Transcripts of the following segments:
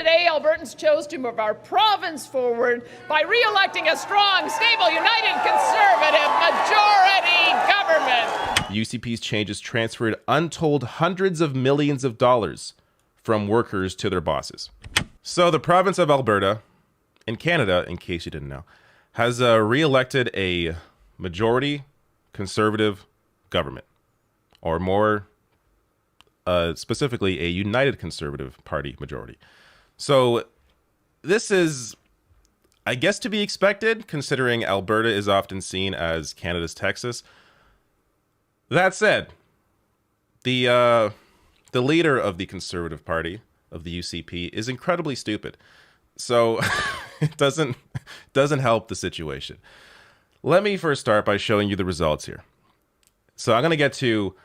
today, Albertans chose to move our province forward by re-electing a strong, stable, united, conservative majority government. UCP's changes transferred untold hundreds of millions of dollars from workers to their bosses. So the province of Alberta, in Canada, in case you didn't know, has re-elected a majority conservative government, or more specifically, a United Conservative Party majority. So this is, I guess, to be expected, considering Alberta is often seen as Canada's Texas. That said, the leader of the Conservative Party, of the UCP, is incredibly stupid. So it doesn't help the situation. Let me first start by showing you the results here. So I'm going to get to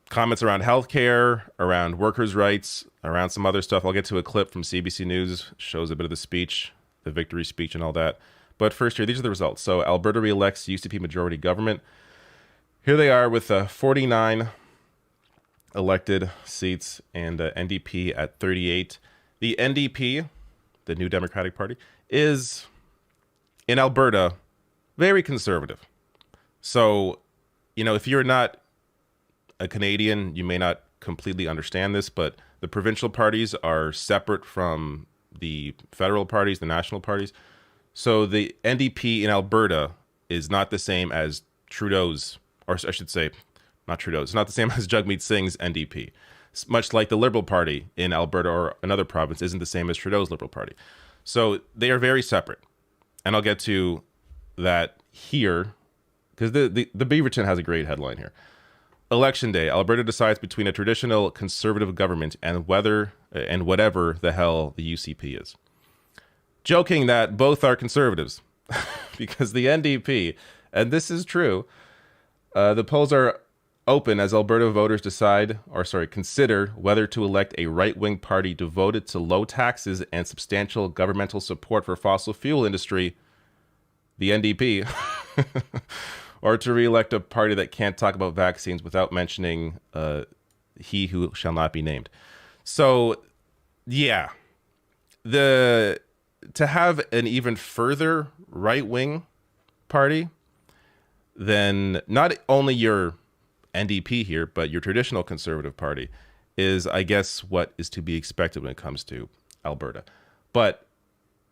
comments around healthcare, around workers' rights, around some other stuff. I'll get to a clip from CBC News, shows a bit of the speech, the victory speech and all that. But first here, these are the results. So Alberta re-elects UCP majority government. Here they are with 49 elected seats and NDP at 38. The NDP, the New Democratic Party, is in Alberta very conservative. So, you know, if you're not a Canadian, you may not completely understand this, but the provincial parties are separate from the federal parties, the national parties. So the NDP in Alberta is not the same as Trudeau's, or I should say, not Trudeau's, it's not the same as Jagmeet Singh's NDP. It's much like the Liberal Party in Alberta or another province isn't the same as Trudeau's Liberal Party. So they are very separate. And I'll get to that here, because the Beaverton has a great headline here. Election day, Alberta decides between a traditional conservative government and whatever the hell the UCP is. Joking that both are conservatives, because the NDP, and this is true, the polls are open as Alberta voters consider whether to elect a right-wing party devoted to low taxes and substantial governmental support for fossil fuel industry, the NDP, or to re-elect a party that can't talk about vaccines without mentioning he who shall not be named. So, yeah, to have an even further right-wing party than not only your NDP here, but your traditional conservative party is, I guess, what is to be expected when it comes to Alberta. But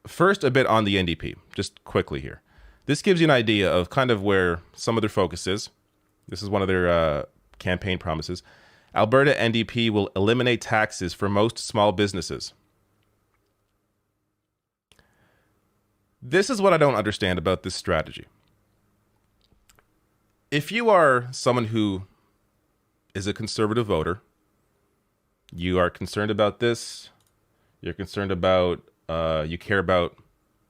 first, a bit on the NDP, just quickly here. This gives you an idea of kind of where some of their focus is. This is one of their campaign promises. Alberta NDP will eliminate taxes for most small businesses. This is what I don't understand about this strategy. If you are someone who is a conservative voter, you are concerned about this, you're concerned about, you care about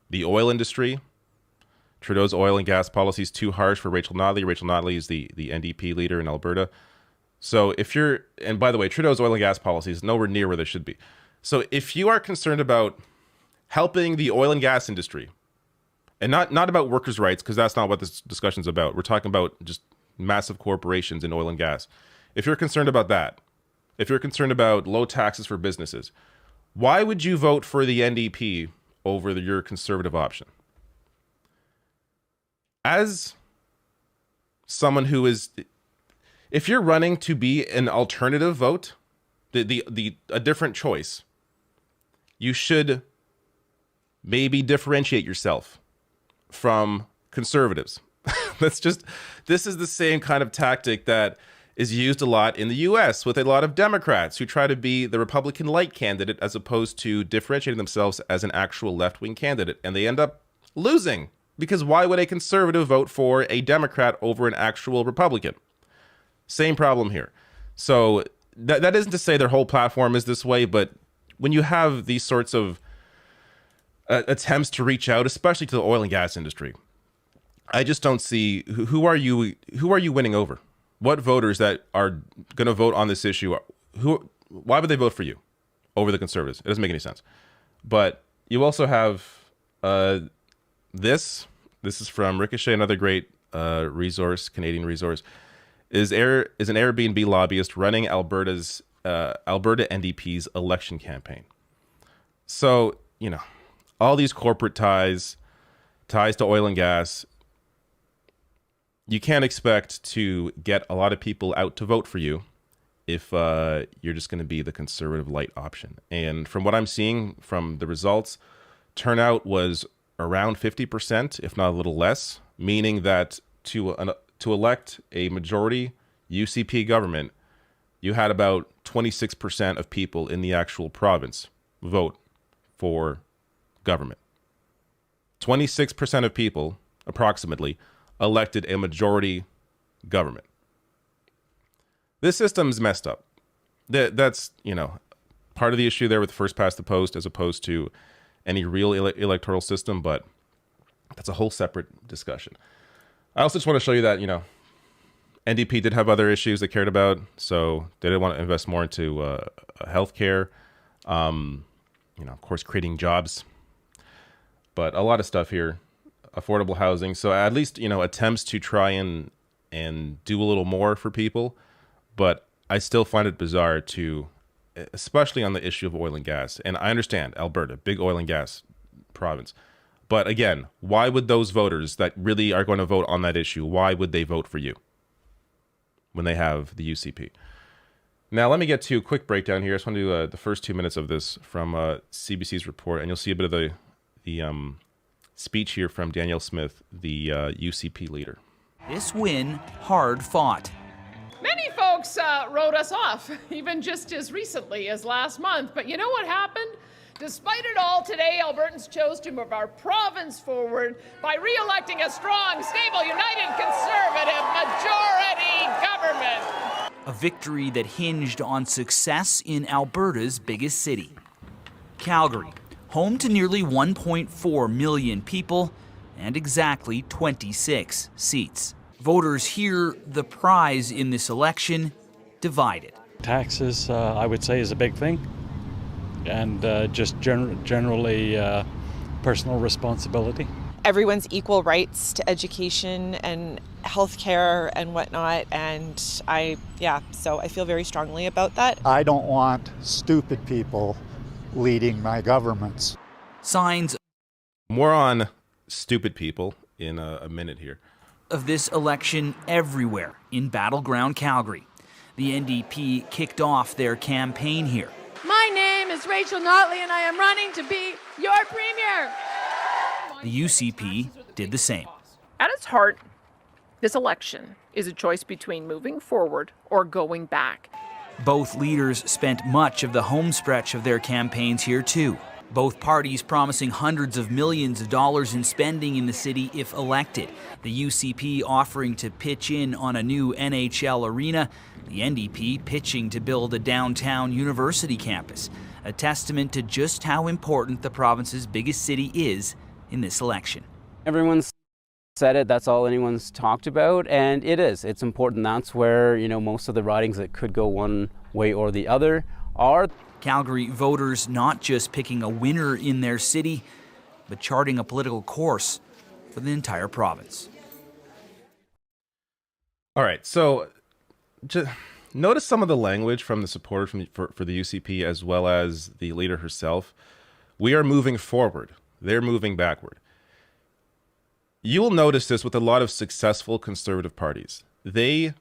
the oil industry. Trudeau's oil and gas policy is too harsh for Rachel Notley. Rachel Notley is the NDP leader in Alberta. So if you're, and by the way, Trudeau's oil and gas policy is nowhere near where they should be. So if you are concerned about helping the oil and gas industry, and not about workers' rights, because that's not what this discussion is about. We're talking about just massive corporations in oil and gas. If you're concerned about that, if you're concerned about low taxes for businesses, why would you vote for the NDP over your conservative option? As someone who is, if you're running to be an alternative vote, a different choice, you should maybe differentiate yourself from conservatives. This is the same kind of tactic that is used a lot in the US with a lot of Democrats who try to be the Republican light candidate as opposed to differentiating themselves as an actual left-wing candidate. And they end up losing, because why would a conservative vote for a Democrat over an actual Republican? Same problem here. So that isn't to say their whole platform is this way, but when you have these sorts of attempts to reach out, especially to the oil and gas industry, I just don't see who are you winning over? What voters that are going to vote on this issue? Why would they vote for you over the conservatives? It doesn't make any sense. But you also have this. This is from Ricochet, another great resource, Canadian resource. Is an Airbnb lobbyist running Alberta NDP's election campaign. So, all these corporate ties to oil and gas, you can't expect to get a lot of people out to vote for you if you're just going to be the conservative light option. And from what I'm seeing from the results, turnout was around 50%, if not a little less, meaning that to elect a majority UCP government, you had about 26% of people in the actual province vote for government. 26% of people, approximately, elected a majority government. This system's messed up. That's, part of the issue there with first past the post as opposed to any real electoral system, but that's a whole separate discussion. I also just want to show you that, NDP did have other issues they cared about, so they didn't want to invest more into healthcare, of course, creating jobs, but a lot of stuff here, affordable housing. So at least, attempts to try and do a little more for people, but I still find it bizarre especially on the issue of oil and gas. And I understand Alberta, big oil and gas province. But again, why would those voters that really are going to vote on that issue, why would they vote for you when they have the UCP? Now, let me get to a quick breakdown here. I just want to do the first 2 minutes of this from CBC's report, and you'll see a bit of the speech here from Danielle Smith, the UCP leader. This win, hard fought. Many folks wrote us off, even just as recently as last month. But you know what happened? Despite it all, today, Albertans chose to move our province forward by re-electing a strong, stable, united, conservative majority government. A victory that hinged on success in Alberta's biggest city, Calgary, home to nearly 1.4 million people and exactly 26 seats. Voters here, the prize in this election, divided. Taxes, I would say, is a big thing, and just generally personal responsibility. Everyone's equal rights to education and healthcare and whatnot, and so I feel very strongly about that. I don't want stupid people leading my governments. Signs More on stupid people in a minute here. of this election everywhere in battleground Calgary. The NDP kicked off their campaign here. My name is Rachel Notley, and I am running to be your premier. The UCP did the same. At its heart, this election is a choice between moving forward or going back. Both leaders spent much of the home stretch of their campaigns here too. Both parties promising hundreds of millions of dollars in spending in the city if elected. The UCP offering to pitch in on a new NHL arena. The NDP pitching to build a downtown university campus. A testament to just how important the province's biggest city is in this election. Everyone's said it, that's all anyone's talked about, and it is. It's important. That's where, most of the ridings that could go one way or the other are. Calgary voters not just picking a winner in their city, but charting a political course for the entire province. All right, so just notice some of the language from the supporters for the UCP as well as the leader herself. We are moving forward. They're moving backward. You'll notice this with a lot of successful conservative parties. They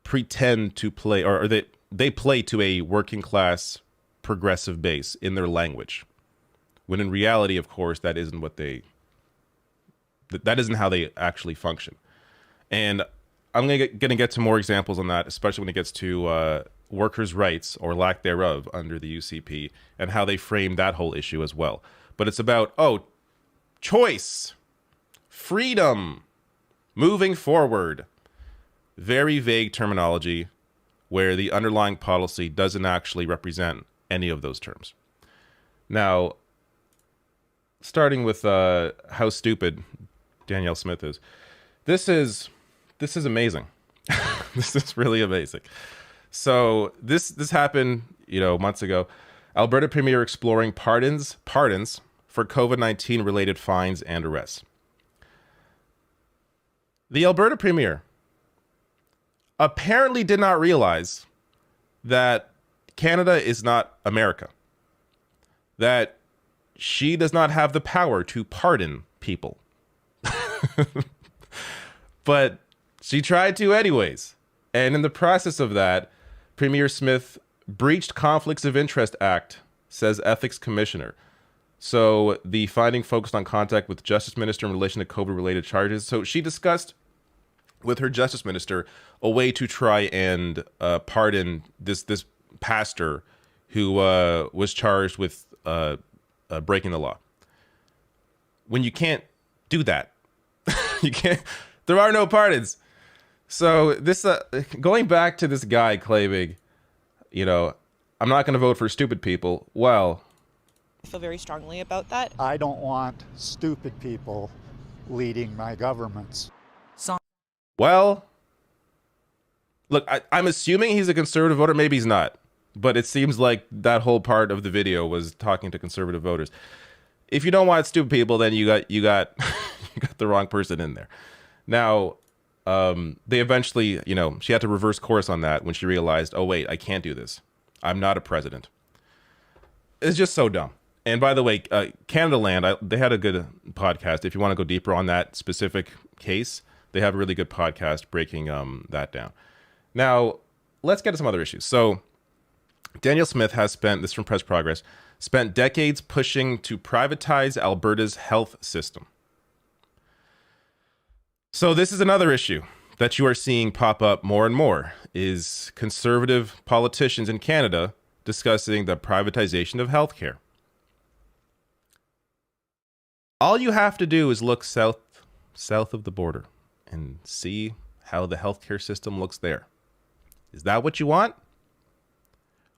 pretend to play, or they play to a working class progressive base in their language, when in reality, of course, that isn't how they actually function. And I'm gonna get to more examples on that, especially when it gets to workers' rights or lack thereof under the UCP and how they frame that whole issue as well. But it's about choice, freedom, moving forward. Very vague terminology where the underlying policy doesn't actually represent any of those terms. Now, starting with how stupid Danielle Smith is. This is amazing. This is really amazing. So this happened, months ago. Alberta Premier exploring pardons for COVID-19 related fines and arrests. The Alberta Premier apparently did not realize that Canada is not America. that she does not have the power to pardon people. But she tried to anyways. And in the process of that, Premier Smith breached Conflicts of Interest Act, says Ethics Commissioner. So the finding focused on contact with Justice Minister in relation to COVID-related charges. So she discussed with her Justice Minister a way to try and pardon this pastor who was charged with breaking the law. When you can't do that, you can't. There are no pardons. So this going back to this guy claiming, I'm not going to vote for stupid people. Well, I feel very strongly about that. I don't want stupid people leading my governments. Well, look, I'm assuming he's a conservative voter. Maybe he's not. But it seems like that whole part of the video was talking to conservative voters. If you don't want stupid people, then you got you got the wrong person in there. Now, they eventually, she had to reverse course on that when she realized, oh, wait, I can't do this. I'm not a president. It's just so dumb. And by the way, Canada Land, they had a good podcast. If you want to go deeper on that specific case, they have a really good podcast breaking that down. Now, let's get to some other issues. So, Danielle Smith has spent, this is from Press Progress, spent decades pushing to privatize Alberta's health system. So this is another issue that you are seeing pop up more and more, is conservative politicians in Canada discussing the privatization of healthcare. All you have to do is look south of the border and see how the healthcare system looks there. Is that what you want?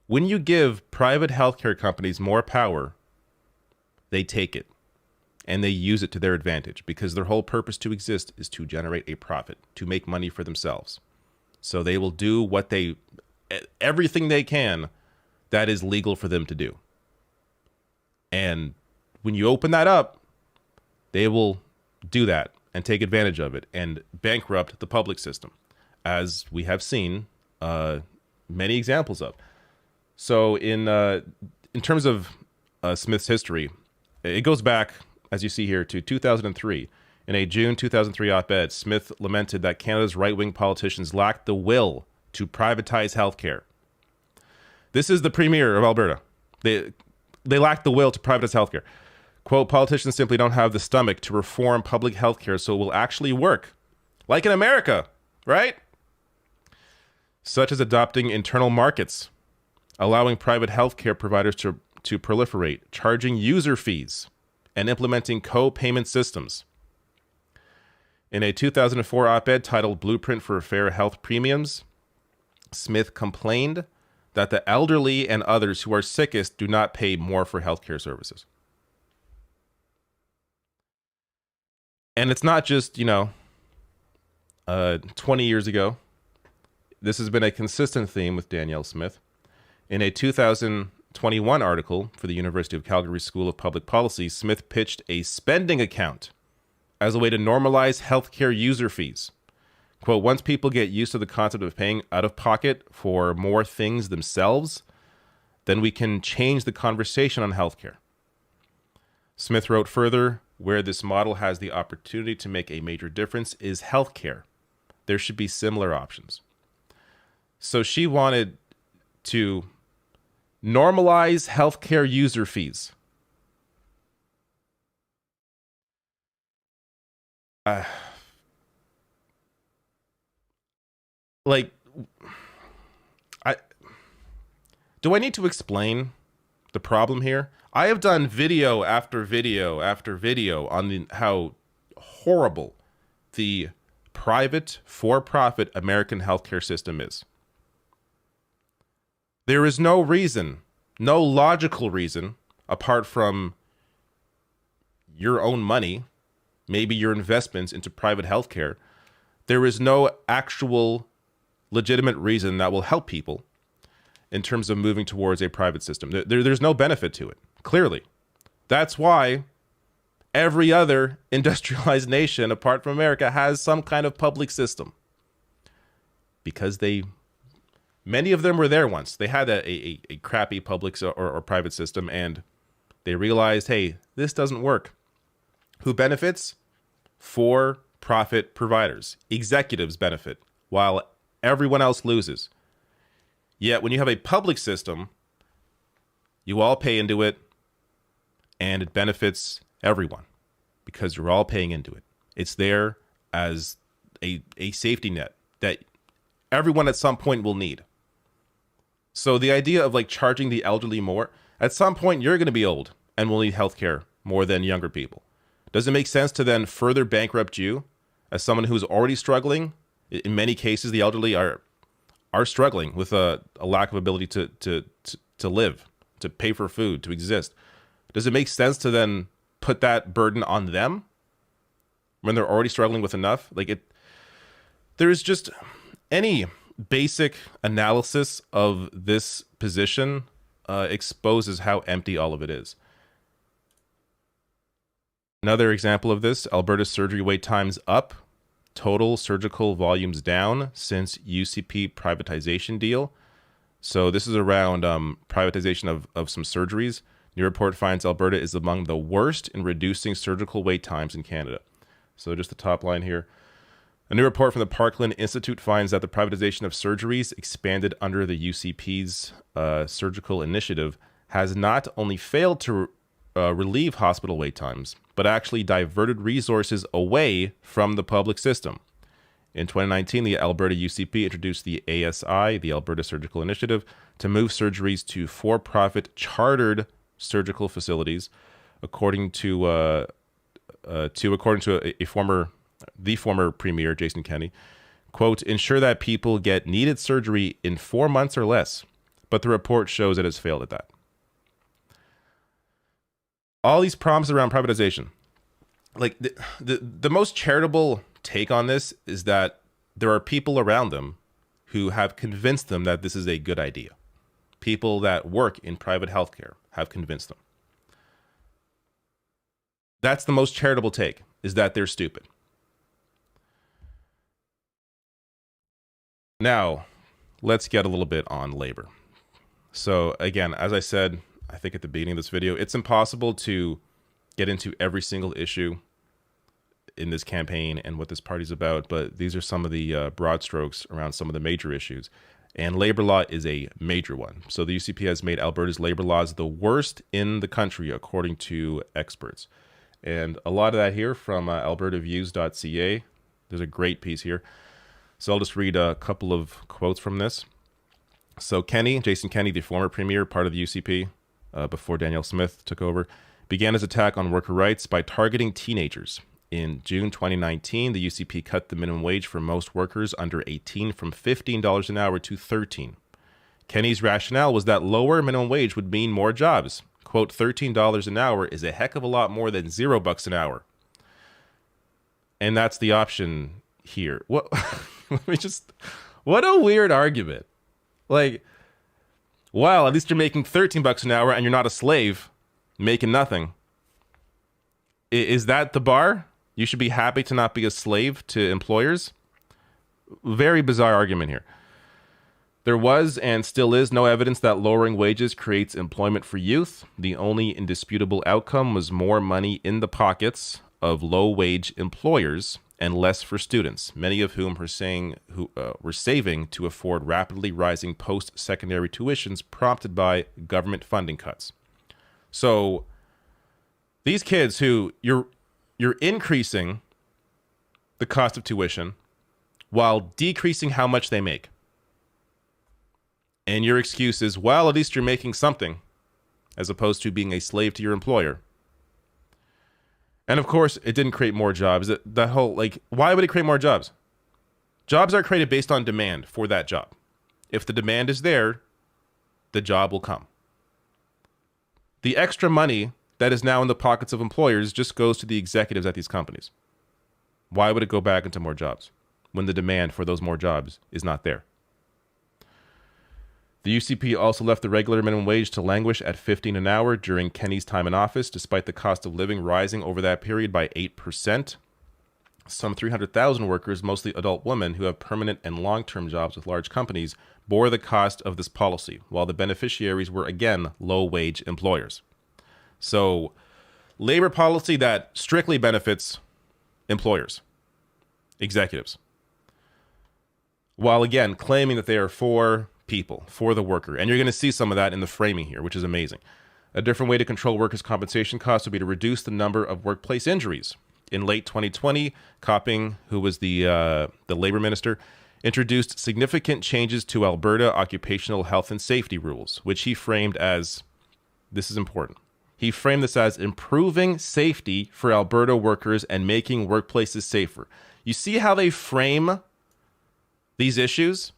When you give private healthcare companies more power, they take it. And they use it to their advantage because their whole purpose to exist is to generate a profit, to make money for themselves. So they will do everything they can that is legal for them to do. And when you open that up, they will do that and take advantage of it and bankrupt the public system, as we have seen many examples of. So in terms of Smith's history, it goes back, as you see here, to 2003. In a June 2003 op-ed, Smith lamented that Canada's right-wing politicians lacked the will to privatize healthcare. This is the Premier of Alberta. They lack the will to privatize healthcare. Quote, politicians simply don't have the stomach to reform public healthcare so it will actually work. Like in America, right? Such as adopting internal markets, allowing private healthcare providers to proliferate, charging user fees, and implementing co-payment systems. In a 2004 op-ed titled Blueprint for Fair Health Premiums, Smith complained that the elderly and others who are sickest do not pay more for healthcare services. And it's not just, 20 years ago. This has been a consistent theme with Danielle Smith. In a 2021 article for the University of Calgary School of Public Policy, Smith pitched a spending account as a way to normalize healthcare user fees. Quote, once people get used to the concept of paying out of pocket for more things themselves, then we can change the conversation on healthcare. Smith wrote further, where this model has the opportunity to make a major difference is healthcare. There should be similar options. So she wanted to normalize healthcare user fees. Do I need to explain the problem here? I have done video after video after video on how horrible the private, for-profit American healthcare system is. There is no reason, no logical reason, apart from your own money, maybe your investments into private healthcare. There is no actual legitimate reason that will help people in terms of moving towards a private system. There's no benefit to it, clearly. That's why every other industrialized nation, apart from America, has some kind of public system. Because many of them were there once. They had a crappy public or private system, and They realized, hey, this doesn't work. Who benefits? For-profit providers. Executives benefit, while everyone else loses. Yet when you have a public system, you all pay into it, and it benefits everyone because you're all paying into it. It's there as a safety net that everyone at some point will need. So the idea of like charging the elderly more, at some point you're going to be old and will need healthcare more than younger people. Does it make sense to then further bankrupt you as someone who's already struggling? In many cases, the elderly are struggling with a lack of ability to live, to pay for food, to exist. Does it make sense to then put that burden on them when they're already struggling with enough? There's just any basic analysis of this position exposes how empty all of it is. Another example of this, Alberta's surgery wait times up, total surgical volumes down since UCP privatization deal. So this is around privatization of some surgeries. New report finds Alberta is among the worst in reducing surgical wait times in Canada. So just the top line here. A new report from the Parkland Institute finds that the privatization of surgeries expanded under the UCP's surgical initiative has not only failed to relieve hospital wait times, but actually diverted resources away from the public system. In 2019, the Alberta UCP introduced the ASI, the Alberta Surgical Initiative, to move surgeries to for-profit chartered surgical facilities, according to a former premier, Jason Kenney, quote, ensure that people get needed surgery in 4 months or less. But the report shows it has failed at that. All these promises around privatization, like the most charitable take on this is that there are people around them who have convinced them that this is a good idea. People that work in private healthcare have convinced them. That's the most charitable take, is that they're stupid. Now, let's get a little bit on labor. So again, as I said, I think at the beginning of this video, it's impossible to get into every single issue in this campaign and what this party's about, but these are some of the broad strokes around some of the major issues. And labor law is a major one. So the UCP has made Alberta's labor laws the worst in the country, according to experts. And a lot of that here from albertaviews.ca. There's a great piece here. So I'll just read a couple of quotes from this. So Jason Kenney, the former premier, part of the UCP, before Danielle Smith took over, began his attack on worker rights by targeting teenagers. In June 2019, the UCP cut the minimum wage for most workers under 18 from $15 an hour to $13. Kenney's rationale was that lower minimum wage would mean more jobs. Quote, $13 an hour is a heck of a lot more than $0 an hour. And that's the option here. What? What a weird argument. Like, wow, at least you're making $13 an hour and you're not a slave making nothing. Is that the bar? You should be happy to not be a slave to employers? Very bizarre argument here. There was and still is no evidence that lowering wages creates employment for youth. The only indisputable outcome was more money in the pockets of low-wage employers and less for students, many of whom were saving to afford rapidly rising post-secondary tuitions prompted by government funding cuts. So these kids who you're increasing the cost of tuition while decreasing how much they make. And your excuse is, well, at least you're making something, as opposed to being a slave to your employer. And of course, it didn't create more jobs. That whole, why would it create more jobs? Jobs are created based on demand for that job. If the demand is there, the job will come. The extra money that is now in the pockets of employers just goes to the executives at these companies. Why would it go back into more jobs when the demand for those more jobs is not there? The UCP also left the regular minimum wage to languish at $15 an hour during Kenney's time in office, despite the cost of living rising over that period by 8%. Some 300,000 workers, mostly adult women who have permanent and long-term jobs with large companies, bore the cost of this policy, while the beneficiaries were again low-wage employers. So labor policy that strictly benefits employers, executives, while again claiming that they are for people, for the worker. And you're going to see some of that in the framing here, which is amazing. A different way to control workers' compensation costs would be to reduce the number of workplace injuries. In late 2020, Copping, who was the labor minister, introduced significant changes to Alberta occupational health and safety rules, which he framed as, this is important, he framed this as improving safety for Alberta workers and making workplaces safer. You see how they frame these issues?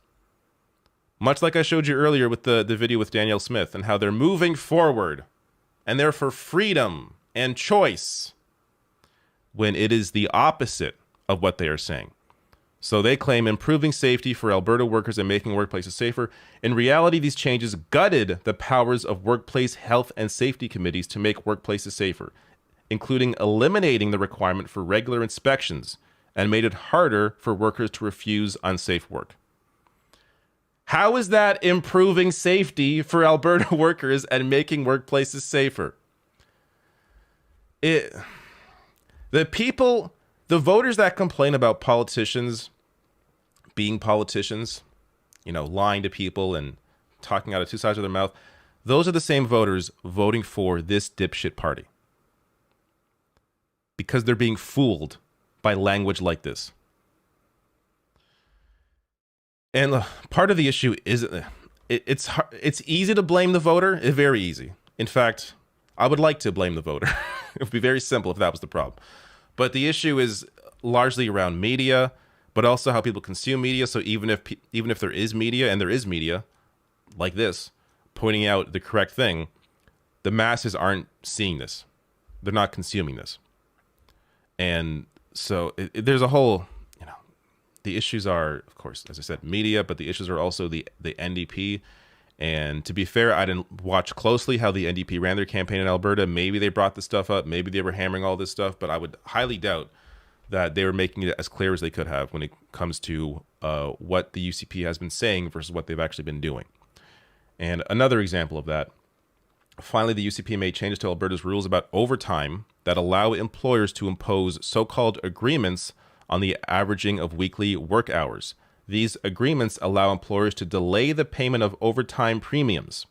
Much like I showed you earlier with the video with Danielle Smith, and how they're moving forward and they're for freedom and choice, when it is the opposite of what they are saying. So they claim improving safety for Alberta workers and making workplaces safer. In reality, these changes gutted the powers of workplace health and safety committees to make workplaces safer, including eliminating the requirement for regular inspections, and made it harder for workers to refuse unsafe work. How is that improving safety for Alberta workers and making workplaces safer? The voters that complain about politicians being politicians, lying to people and talking out of two sides of their mouth, those are the same voters voting for this dipshit party. Because they're being fooled by language like this. And part of the issue is it's easy to blame the voter. It's very easy. In fact, I would like to blame the voter. It would be very simple if that was the problem. But the issue is largely around media, but also how people consume media. So even if there is media, and there is media like this pointing out the correct thing, the masses aren't seeing this. They're not consuming this. And so there's a whole, the issues are, of course, as I said, media, but the issues are also the NDP. And to be fair, I didn't watch closely how the NDP ran their campaign in Alberta. Maybe they brought this stuff up. Maybe they were hammering all this stuff, but I would highly doubt that they were making it as clear as they could have when it comes to what the UCP has been saying versus what they've actually been doing. And another example of that, finally, the UCP made changes to Alberta's rules about overtime that allow employers to impose so-called agreements on the averaging of weekly work hours. These agreements allow employers to delay the payment of overtime premiums.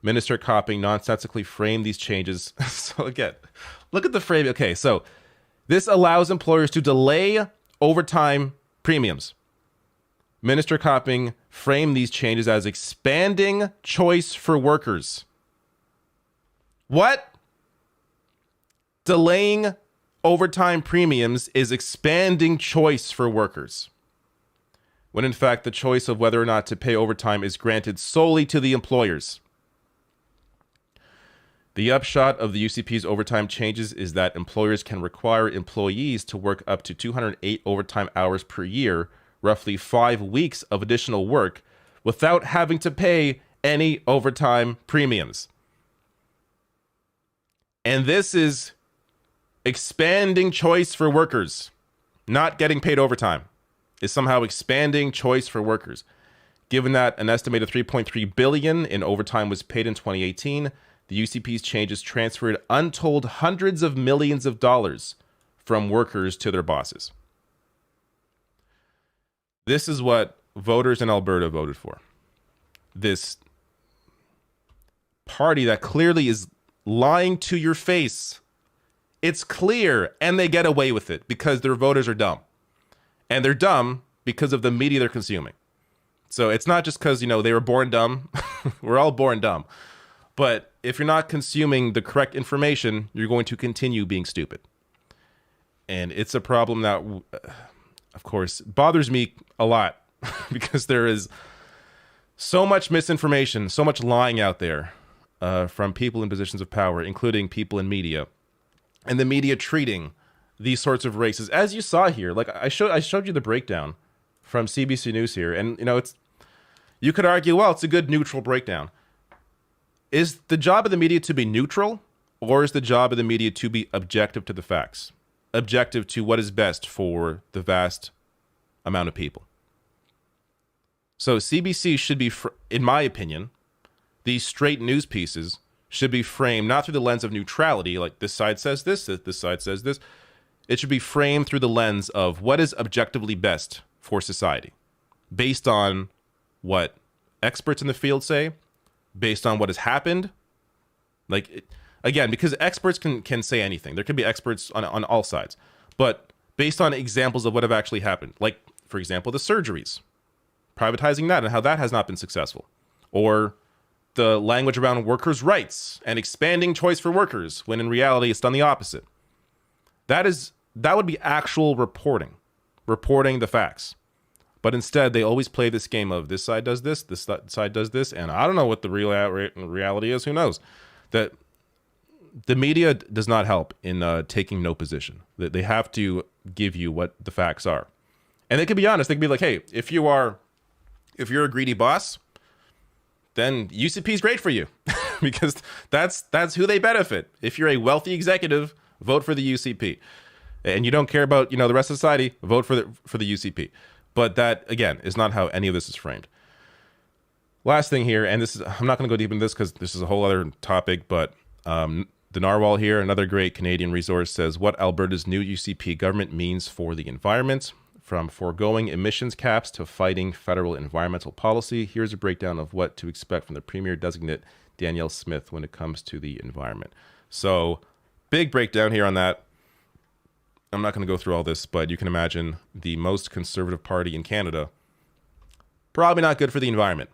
Minister Copping nonsensically framed these changes. So again, look at the frame. Okay, so this allows employers to delay overtime premiums. Minister Copping framed these changes as expanding choice for workers. What? Delaying overtime premiums is expanding choice for workers, when in fact the choice of whether or not to pay overtime is granted solely to the employers. The upshot of the UCP's overtime changes is that employers can require employees to work up to 208 overtime hours per year, roughly 5 weeks of additional work, without having to pay any overtime premiums. And this is expanding choice for workers. Not getting paid overtime is somehow expanding choice for workers. Given that an estimated $3.3 billion in overtime was paid in 2018, the UCP's changes transferred untold hundreds of millions of dollars from workers to their bosses. This is what voters in Alberta voted for. This party that clearly is lying to your face. It's clear, and they get away with it because their voters are dumb. And they're dumb because of the media they're consuming. So it's not just because, they were born dumb. We're all born dumb. But if you're not consuming the correct information, you're going to continue being stupid. And it's a problem that, of course, bothers me a lot because there is so much misinformation, so much lying out there from people in positions of power, including people in media. And the media treating these sorts of races, as you saw here, like I showed you the breakdown from CBC News here, and you could argue, well, it's a good neutral breakdown. Is the job of the media to be neutral, or is the job of the media to be objective to the facts, objective to what is best for the vast amount of people? So CBC should be, in my opinion, these straight news pieces should be framed not through the lens of neutrality, like this side says this side says this. It should be framed through the lens of what is objectively best for society, based on what experts in the field say, based on what has happened. Like, again, because experts can say anything. There could be experts on all sides, but based on examples of what have actually happened. Like, for example, the surgeries, privatizing that and how that has not been successful. Or the language around workers' rights and expanding choice for workers, when in reality it's done the opposite. That would be actual reporting the facts. But instead, they always play this game of this side does this side does this, and I don't know what the real reality is. Who knows? That the media does not help in taking no position. That they have to give you what the facts are, and they can be honest. They can be like, "Hey, if you're a greedy boss, then UCP is great for you," because that's who they benefit. If you're a wealthy executive, vote for the UCP, and you don't care about the rest of society, vote for the UCP. But that, again, is not how any of this is framed. Last thing here, and I'm not going to go deep into this because this is a whole other topic, but the Narwhal here, another great Canadian resource, says what Alberta's new UCP government means for the environment, from foregoing emissions caps to fighting federal environmental policy. Here's a breakdown of what to expect from the Premier Designate Danielle Smith when it comes to the environment. So, big breakdown here on that. I'm not going to go through all this, but you can imagine the most conservative party in Canada, probably not good for the environment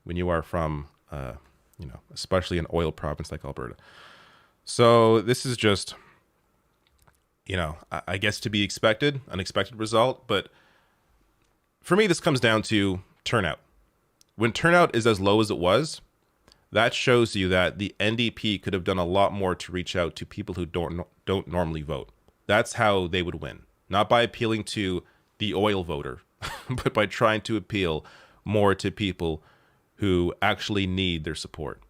when you are from, especially an oil province like Alberta. So this is just, I guess to be expected, unexpected result. But for me, this comes down to turnout. When turnout is as low as it was, that shows you that the NDP could have done a lot more to reach out to people who don't normally vote. That's how they would win. Not by appealing to the oil voter, but by trying to appeal more to people who actually need their support.